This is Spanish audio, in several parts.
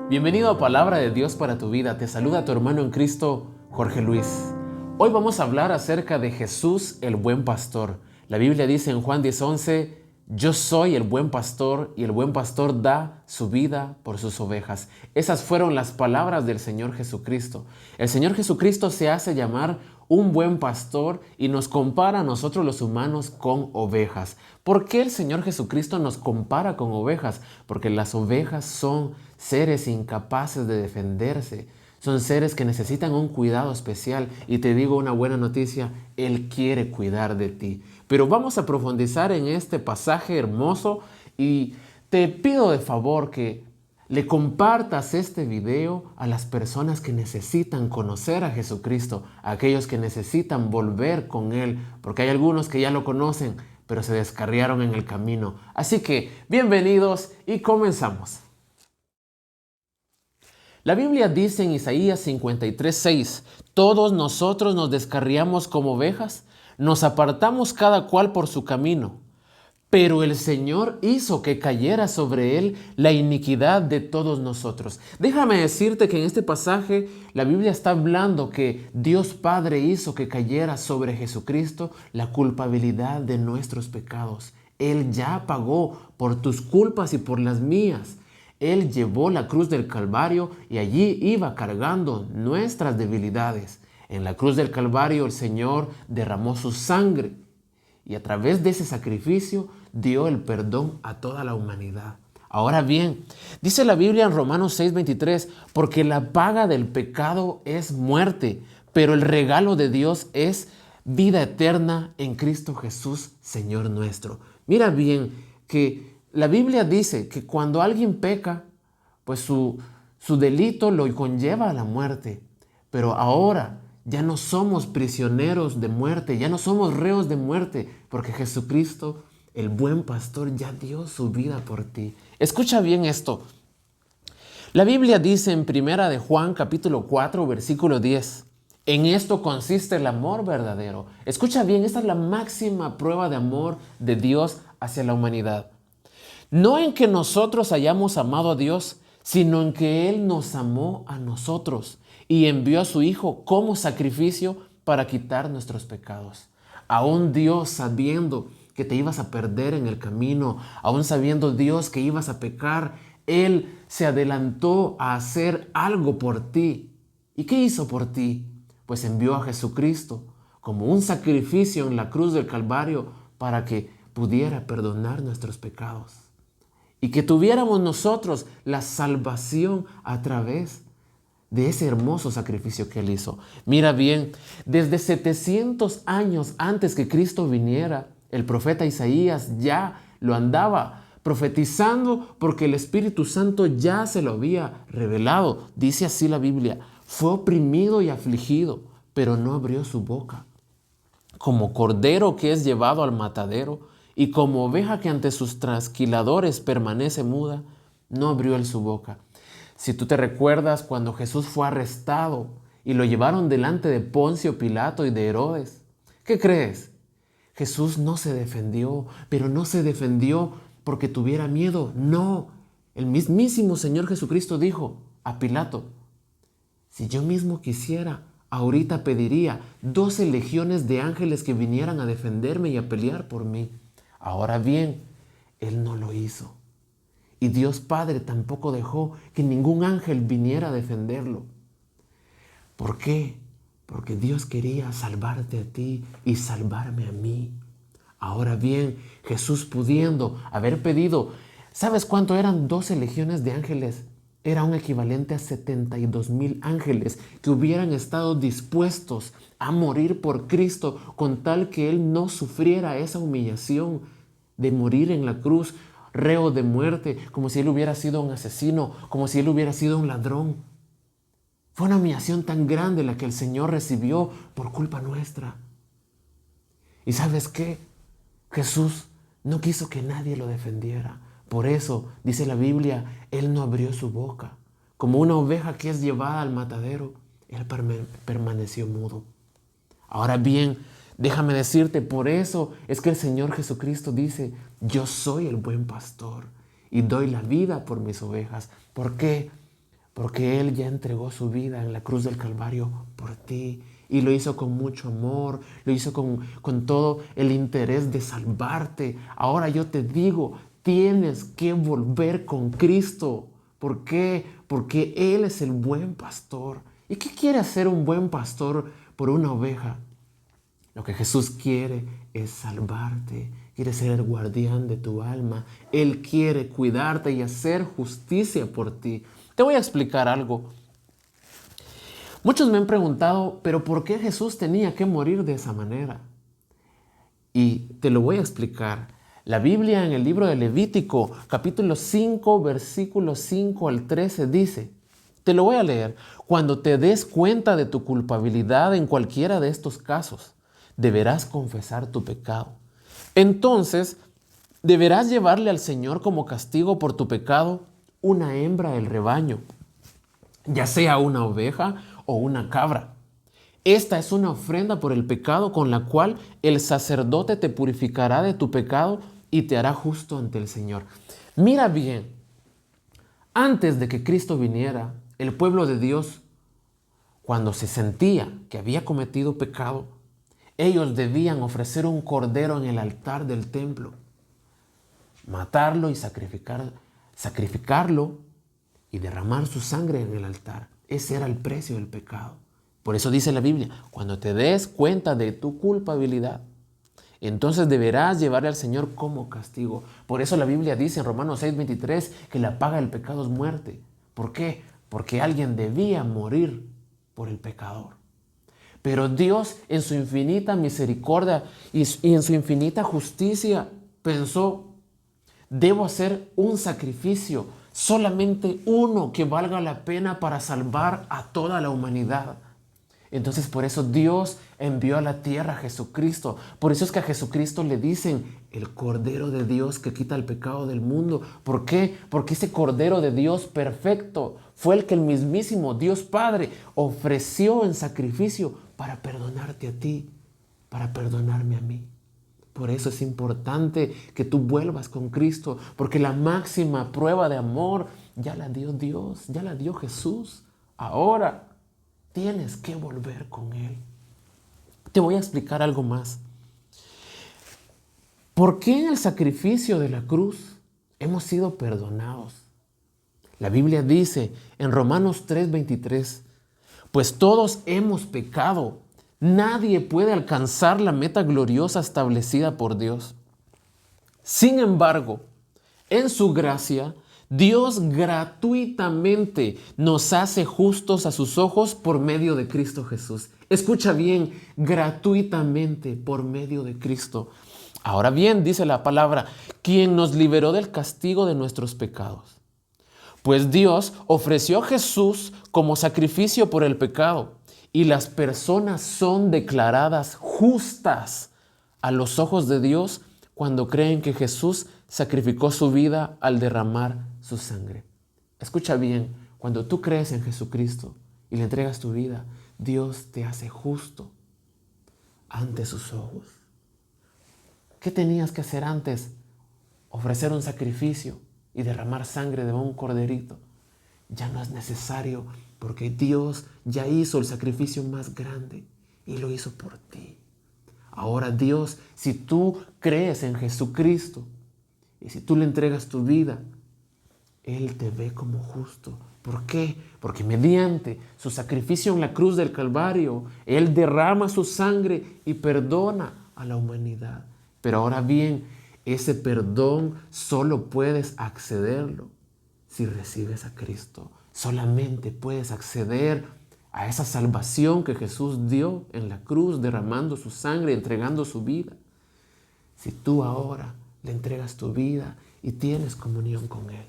Bienvenido a Palabra de Dios para tu vida. Te saluda tu hermano en Cristo, Jorge Luis. Hoy vamos a hablar acerca de Jesús, el buen pastor. La Biblia dice en Juan 10:11, yo soy el buen pastor y el buen pastor da su vida por sus ovejas. Esas fueron las palabras del Señor Jesucristo. El Señor Jesucristo se hace llamar un buen pastor y nos compara a nosotros los humanos con ovejas. ¿Por qué el Señor Jesucristo nos compara con ovejas? Porque las ovejas son seres incapaces de defenderse. Son seres que necesitan un cuidado especial. Y te digo una buena noticia, Él quiere cuidar de ti. Pero vamos a profundizar en este pasaje hermoso y te pido de favor que le compartas este video a las personas que necesitan conocer a Jesucristo, a aquellos que necesitan volver con Él, porque hay algunos que ya lo conocen, pero se descarriaron en el camino. Así que, bienvenidos y comenzamos. La Biblia dice en Isaías 53:6, todos nosotros nos descarriamos como ovejas, nos apartamos cada cual por su camino. Pero el Señor hizo que cayera sobre él la iniquidad de todos nosotros. Déjame decirte que en este pasaje la Biblia está hablando que Dios Padre hizo que cayera sobre Jesucristo la culpabilidad de nuestros pecados. Él ya pagó por tus culpas y por las mías. Él llevó la cruz del Calvario y allí iba cargando nuestras debilidades. En la cruz del Calvario el Señor derramó su sangre y a través de ese sacrificio dio el perdón a toda la humanidad. Ahora bien, dice la Biblia en Romanos 6:23, porque la paga del pecado es muerte, pero el regalo de Dios es vida eterna en Cristo Jesús, Señor nuestro. Mira bien que la Biblia dice que cuando alguien peca, pues su delito lo conlleva a la muerte. Pero ahora ya no somos prisioneros de muerte, ya no somos reos de muerte, porque Jesucristo, el buen pastor, ya dio su vida por ti. Escucha bien esto. La Biblia dice en 1 de Juan capítulo 4, versículo 10, en esto consiste el amor verdadero. Escucha bien, esta es la máxima prueba de amor de Dios hacia la humanidad. No en que nosotros hayamos amado a Dios, sino en que Él nos amó a nosotros y envió a su Hijo como sacrificio para quitar nuestros pecados. Aún Dios, sabiendo que te ibas a perder en el camino, aún sabiendo Dios que ibas a pecar, Él se adelantó a hacer algo por ti. ¿Y qué hizo por ti? Pues envió a Jesucristo como un sacrificio en la cruz del Calvario para que pudiera perdonar nuestros pecados. Y que tuviéramos nosotros la salvación a través de ese hermoso sacrificio que Él hizo. Mira bien, desde 700 años antes que Cristo viniera, el profeta Isaías ya lo andaba profetizando porque el Espíritu Santo ya se lo había revelado. Dice así la Biblia, fue oprimido y afligido, pero no abrió su boca. Como cordero que es llevado al matadero, y como oveja que ante sus trasquiladores permanece muda, no abrió él su boca. Si tú te recuerdas cuando Jesús fue arrestado y lo llevaron delante de Poncio Pilato y de Herodes, ¿qué crees? Jesús no se defendió, pero no se defendió porque tuviera miedo. No, el mismísimo Señor Jesucristo dijo a Pilato, si yo mismo quisiera, ahorita pediría 12 legiones de ángeles que vinieran a defenderme y a pelear por mí. Ahora bien, Él no lo hizo. Y Dios Padre tampoco dejó que ningún ángel viniera a defenderlo. ¿Por qué? Porque Dios quería salvarte a ti y salvarme a mí. Ahora bien, Jesús pudiendo haber pedido, ¿sabes cuánto eran 12 legiones de ángeles? Era un equivalente a 72,000 ángeles que hubieran estado dispuestos a morir por Cristo con tal que Él no sufriera esa humillación de morir en la cruz, reo de muerte, como si Él hubiera sido un asesino, como si Él hubiera sido un ladrón. Fue una humillación tan grande la que el Señor recibió por culpa nuestra. ¿Y sabes qué? Jesús no quiso que nadie lo defendiera. Por eso, dice la Biblia, Él no abrió su boca. Como una oveja que es llevada al matadero, Él permaneció mudo. Ahora bien, déjame decirte, por eso es que el Señor Jesucristo dice, yo soy el buen pastor y doy la vida por mis ovejas. ¿Por qué? porque Él ya entregó su vida en la cruz del Calvario por ti. Y lo hizo con mucho amor, lo hizo con todo el interés de salvarte. Ahora yo te digo, tienes que volver con Cristo. ¿Por qué? Porque Él es el buen pastor. ¿Y qué quiere hacer un buen pastor por una oveja? Lo que Jesús quiere es salvarte. Quiere ser el guardián de tu alma. Él quiere cuidarte y hacer justicia por ti. Te voy a explicar algo. Muchos me han preguntado, ¿pero por qué Jesús tenía que morir de esa manera? Y te lo voy a explicar. La Biblia en el libro de Levítico, capítulo 5, versículos 5 al 13 dice, te lo voy a leer, cuando te des cuenta de tu culpabilidad en cualquiera de estos casos, deberás confesar tu pecado. Entonces, deberás llevarle al Señor como castigo por tu pecado una hembra del rebaño, ya sea una oveja o una cabra. Esta es una ofrenda por el pecado con la cual el sacerdote te purificará de tu pecado y te hará justo ante el Señor. Mira bien, antes de que Cristo viniera, el pueblo de Dios, cuando se sentía que había cometido pecado, ellos debían ofrecer un cordero en el altar del templo, matarlo y sacrificarlo y derramar su sangre en el altar. Ese era el precio del pecado. Por eso dice la Biblia, cuando te des cuenta de tu culpabilidad, entonces deberás llevarle al Señor como castigo. Por eso la Biblia dice en Romanos 6:23 que la paga del pecado es muerte. ¿Por qué? Porque alguien debía morir por el pecador. Pero Dios en su infinita misericordia y en su infinita justicia pensó, debo hacer un sacrificio, solamente uno que valga la pena para salvar a toda la humanidad. Entonces por eso Dios envió a la tierra a Jesucristo. Por eso es que a Jesucristo le dicen el Cordero de Dios que quita el pecado del mundo. ¿Por qué? Porque ese Cordero de Dios perfecto fue el que el mismísimo Dios Padre ofreció en sacrificio para perdonarte a ti, para perdonarme a mí. Por eso es importante que tú vuelvas con Cristo, porque la máxima prueba de amor ya la dio Dios, ya la dio Jesús. Ahora tienes que volver con Él. Te voy a explicar algo más. ¿Por qué en el sacrificio de la cruz hemos sido perdonados? La Biblia dice en Romanos 3:23, pues todos hemos pecado. Nadie puede alcanzar la meta gloriosa establecida por Dios. Sin embargo, en su gracia, Dios gratuitamente nos hace justos a sus ojos por medio de Cristo Jesús. Escucha bien, gratuitamente por medio de Cristo. Ahora bien, dice la palabra, quien nos liberó del castigo de nuestros pecados. Pues Dios ofreció a Jesús como sacrificio por el pecado y las personas son declaradas justas a los ojos de Dios cuando creen que Jesús sacrificó su vida al derramar su sangre. Escucha bien, cuando tú crees en Jesucristo y le entregas tu vida, Dios te hace justo ante sus ojos. ¿Qué tenías que hacer antes? Ofrecer un sacrificio y derramar sangre de un corderito. Ya no es necesario porque Dios ya hizo el sacrificio más grande y lo hizo por ti. Ahora Dios, si tú crees en Jesucristo y si tú le entregas tu vida, Él te ve como justo. ¿Por qué? Porque mediante su sacrificio en la cruz del Calvario, Él derrama su sangre y perdona a la humanidad. Pero ahora bien, ese perdón solo puedes accederlo si recibes a Cristo. Solamente puedes acceder a esa salvación que Jesús dio en la cruz, derramando su sangre, entregando su vida. Si tú ahora le entregas tu vida y tienes comunión con Él.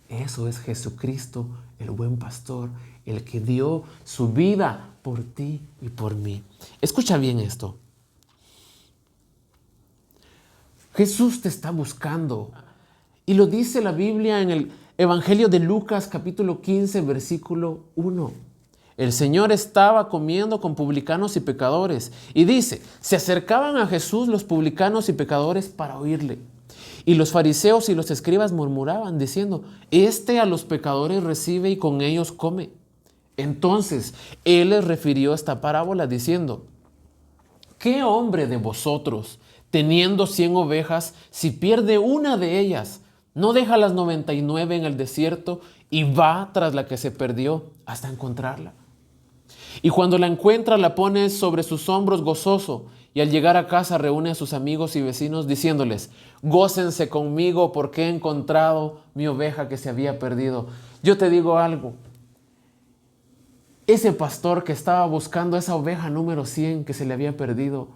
Eso es Jesucristo, el buen pastor, el que dio su vida por ti y por mí. Escucha bien esto. Jesús te está buscando. Y lo dice la Biblia en el Evangelio de Lucas, capítulo 15, versículo 1. El Señor estaba comiendo con publicanos y pecadores. Y dice, se acercaban a Jesús los publicanos y pecadores para oírle. Y los fariseos y los escribas murmuraban diciendo, este a los pecadores recibe y con ellos come. Entonces él les refirió esta parábola diciendo, ¿qué hombre de vosotros, teniendo 100 ovejas, si pierde una de ellas, no deja las 99 en el desierto y va tras la que se perdió hasta encontrarla? Y cuando la encuentra, la pone sobre sus hombros gozoso, y al llegar a casa reúne a sus amigos y vecinos diciéndoles, gócense conmigo porque he encontrado mi oveja que se había perdido. Yo te digo algo, ese pastor que estaba buscando esa oveja número 100 que se le había perdido,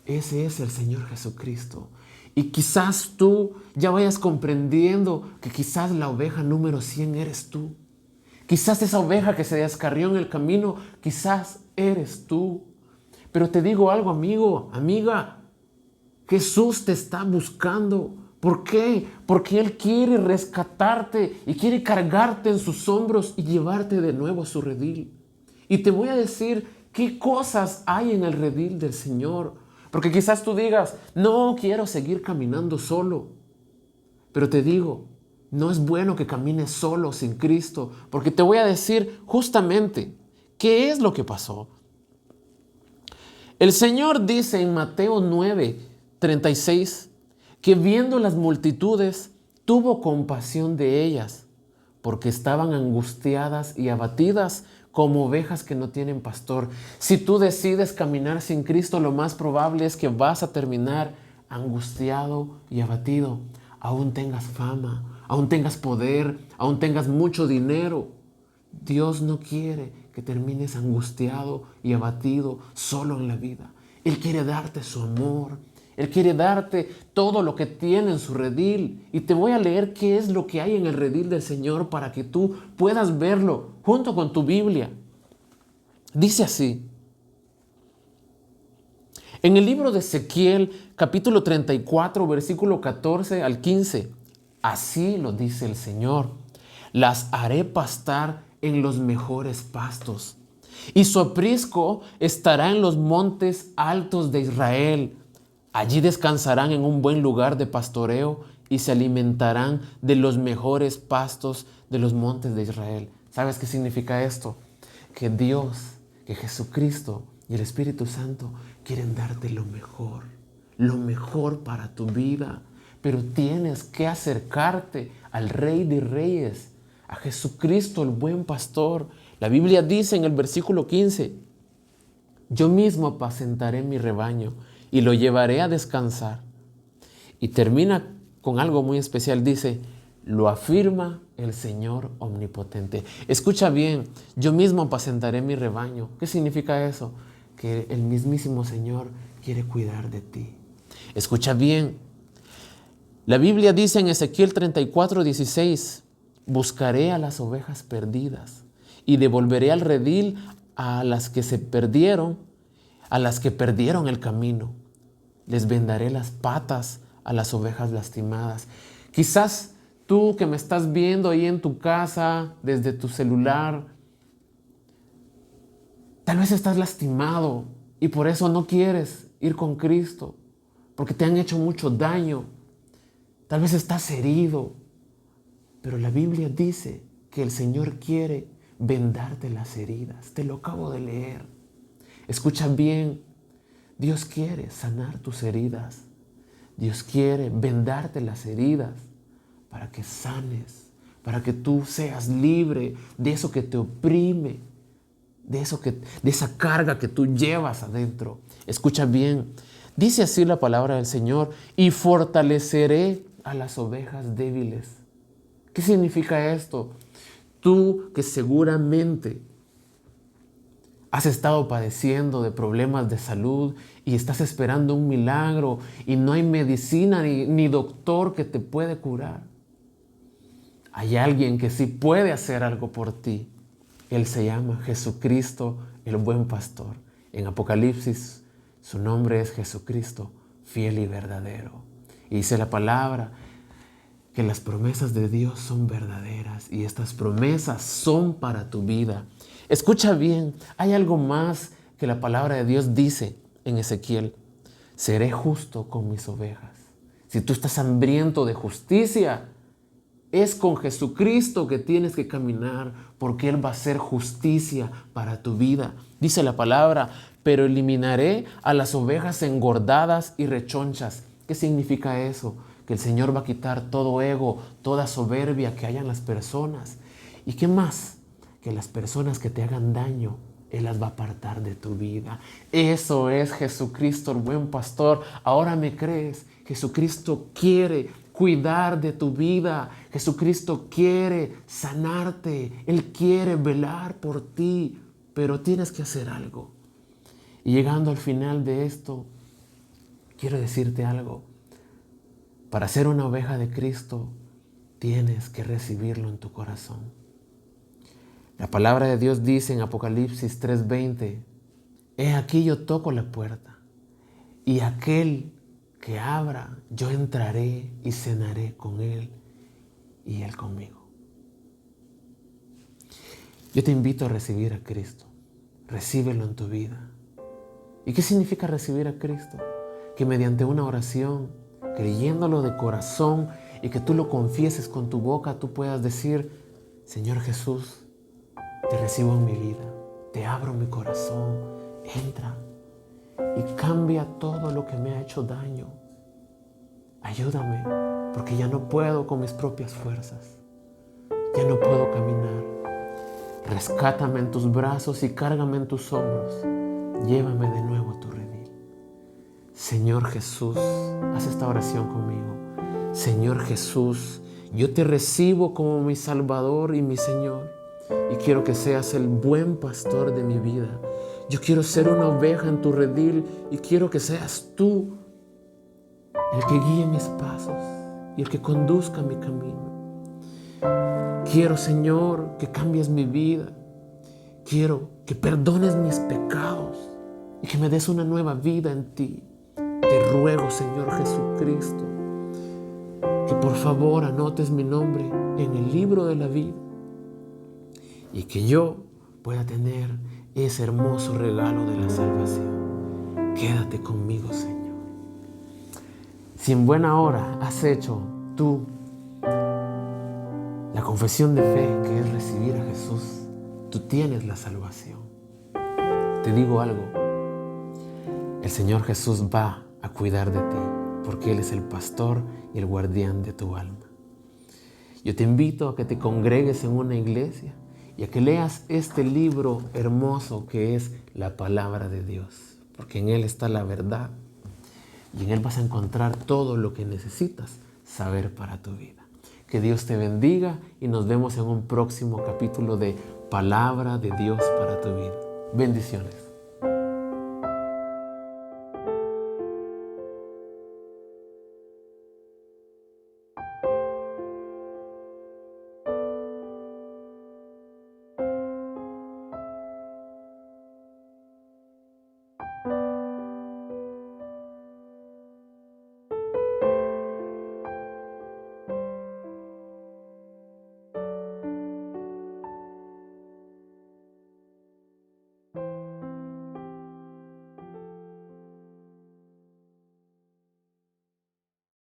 ese es el Señor Jesucristo. Y quizás tú ya vayas comprendiendo que quizás la oveja número 100 eres tú. Quizás esa oveja que se descarrió en el camino, quizás eres tú. Pero te digo algo, amigo, amiga, Jesús te está buscando. ¿Por qué? Porque Él quiere rescatarte y quiere cargarte en sus hombros y llevarte de nuevo a su redil. Y te voy a decir qué cosas hay en el redil del Señor. Porque quizás tú digas, no quiero seguir caminando solo. Pero te digo, no es bueno que camines solo sin Cristo, porque te voy a decir justamente qué es lo que pasó. El Señor dice en Mateo 9:36 que viendo las multitudes tuvo compasión de ellas, porque estaban angustiadas y abatidas como ovejas que no tienen pastor. Si tú decides caminar sin Cristo, lo más probable es que vas a terminar angustiado y abatido. Aún tengas fama, aún tengas poder, aún tengas mucho dinero. Dios no quiere que termines angustiado y abatido solo en la vida. Él quiere darte su amor. Él quiere darte todo lo que tiene en su redil. Y te voy a leer qué es lo que hay en el redil del Señor para que tú puedas verlo junto con tu Biblia. Dice así. En el libro de Ezequiel, capítulo 34, versículo 14 al 15. Así lo dice el Señor. Las haré pastar en los mejores pastos, y su aprisco estará en los montes altos de Israel. Allí descansarán en un buen lugar de pastoreo y se alimentarán de los mejores pastos de los montes de Israel. ¿Sabes qué significa esto? Que Dios, que Jesucristo y el Espíritu Santo quieren darte lo mejor para tu vida. Pero tienes que acercarte al Rey de Reyes, a Jesucristo, el buen pastor. La Biblia dice en el versículo 15, yo mismo apacentaré mi rebaño y lo llevaré a descansar. Y termina con algo muy especial, dice, lo afirma el Señor omnipotente. Escucha bien, yo mismo apacentaré mi rebaño. ¿Qué significa eso? Que el mismísimo Señor quiere cuidar de ti. Escucha bien, la Biblia dice en Ezequiel 34:16, buscaré a las ovejas perdidas y devolveré al redil a las que se perdieron, a las que perdieron el camino. Les vendaré las patas a las ovejas lastimadas. Quizás tú que me estás viendo ahí en tu casa, desde tu celular, tal vez estás lastimado y por eso no quieres ir con Cristo, porque te han hecho mucho daño. Tal vez estás herido, pero la Biblia dice que el Señor quiere vendarte las heridas. Te lo acabo de leer. Escucha bien, Dios quiere sanar tus heridas. Dios quiere vendarte las heridas para que sanes, para que tú seas libre de eso que te oprime, de esa carga que tú llevas adentro. Escucha bien, dice así la palabra del Señor, y fortaleceré a las ovejas débiles. ¿Qué significa esto? Tú que seguramente has estado padeciendo de problemas de salud y estás esperando un milagro y no hay medicina ni doctor que te puede curar. Hay alguien que sí puede hacer algo por ti. Él se llama Jesucristo, el buen pastor. En Apocalipsis, su nombre es Jesucristo, fiel y verdadero. Y dice la palabra que las promesas de Dios son verdaderas y estas promesas son para tu vida. Escucha bien, hay algo más que la palabra de Dios dice en Ezequiel. Seré justo con mis ovejas. Si tú estás hambriento de justicia, es con Jesucristo que tienes que caminar, porque Él va a hacer justicia para tu vida. Dice la palabra, pero eliminaré a las ovejas engordadas y rechonchas. ¿Qué significa eso? Que el Señor va a quitar todo ego, toda soberbia que haya en las personas. ¿Y qué más? Que las personas que te hagan daño, Él las va a apartar de tu vida. Eso es Jesucristo, el buen pastor. Ahora me crees. Jesucristo quiere cuidar de tu vida. Jesucristo quiere sanarte. Él quiere velar por ti. Pero tienes que hacer algo. Y llegando al final de esto, quiero decirte algo. Para ser una oveja de Cristo, tienes que recibirlo en tu corazón. La palabra de Dios dice en Apocalipsis 3:20, he aquí yo toco la puerta, y aquel que abra, yo entraré y cenaré con él y él conmigo. Yo te invito a recibir a Cristo. Recíbelo en tu vida. ¿Y qué significa recibir a Cristo? Que mediante una oración, creyéndolo de corazón y que tú lo confieses con tu boca, tú puedas decir, Señor Jesús, te recibo en mi vida, te abro mi corazón, entra y cambia todo lo que me ha hecho daño. Ayúdame, porque ya no puedo con mis propias fuerzas, ya no puedo caminar. Rescátame en tus brazos y cárgame en tus hombros, llévame de nuevo a tu redil. Señor Jesús, haz esta oración conmigo. Señor Jesús, yo te recibo como mi Salvador y mi Señor. Y quiero que seas el buen pastor de mi vida. Yo quiero ser una oveja en tu redil y quiero que seas tú el que guíe mis pasos y el que conduzca mi camino. Quiero, Señor, que cambies mi vida. Quiero que perdones mis pecados y que me des una nueva vida en ti. Te ruego, Señor Jesucristo, que por favor anotes mi nombre en el libro de la vida y que yo pueda tener ese hermoso regalo de la salvación. Quédate conmigo, Señor. Si en buena hora has hecho tú la confesión de fe, que es recibir a Jesús, tú tienes la salvación. Te digo algo, el Señor Jesús va a cuidar de ti, porque Él es el pastor y el guardián de tu alma. Yo te invito a que te congregues en una iglesia y a que leas este libro hermoso que es la palabra de Dios, porque en Él está la verdad y en Él vas a encontrar todo lo que necesitas saber para tu vida. Que Dios te bendiga y nos vemos en un próximo capítulo de Palabra de Dios para tu vida. Bendiciones.